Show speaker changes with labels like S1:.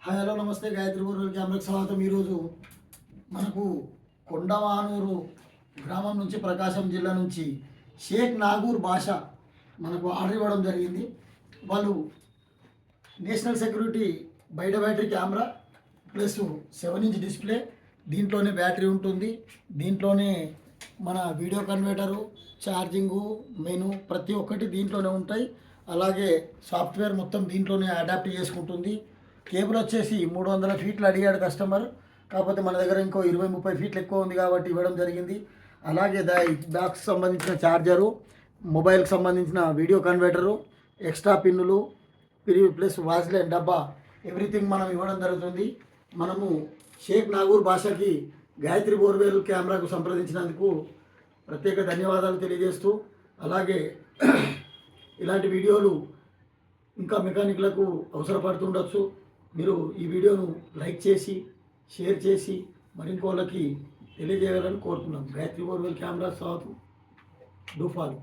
S1: Hi hello నమస్తే Gayatri borewell కెమెరాకి స్వాగతం. ఈరోజు మనకు కొండవానూరు గ్రామం నుంచి ప్రకాశం జిల్లా నుంచి షేక్ నాగూర్ భాష మనకు ఆర్డర్ ఇవ్వడం జరిగింది. వాళ్ళు నేషనల్ సెక్యూరిటీ బయట battery camera plus 7-inch display, దీంట్లోనే బ్యాటరీ ఉంటుంది, దీంట్లోనే మన వీడియో కన్వర్టరు, ఛార్జింగు, మెను ప్రతి ఒక్కటి దీంట్లోనే ఉంటాయి. అలాగే సాఫ్ట్వేర్ మొత్తం దీంట్లోనే అడాప్ట్ చేసుకుంటుంది. కేబుల్ వచ్చేసి 300 ఫీట్లు అడిగాడు కస్టమర్, కాకపోతే మన దగ్గర ఇంకో 20-30 ఫీట్లు ఎక్కువ ఉంది కాబట్టి ఇవ్వడం జరిగింది. అలాగే బాక్స్ సంబంధించిన ఛార్జరు, మొబైల్కి సంబంధించిన వీడియో కన్వర్టరు, ఎక్స్ట్రా పిన్నులు ప్లస్ వాజ్లైన్ డబ్బా ఎవ్రీథింగ్ మనం ఇవ్వడం జరుగుతుంది. మనము షేక్ నాగూర్ భాషకి గాయత్రి బోర్వెల్ కెమెరాకు సంప్రదించినందుకు ప్రత్యేక ధన్యవాదాలు తెలియజేస్తూ, అలాగే ఇలాంటి వీడియోలు ఇంకా మెకానిక్లకు అవసరపడుతుండొచ్చు. మీరు ఈ వీడియోను లైక్ చేసి షేర్ చేసి మరింకోళ్ళకి తెలియజేయాలని కోరుతున్నాం. గాయత్రి బోర్వెల్ కెమెరా స్వాగతం. Do follow.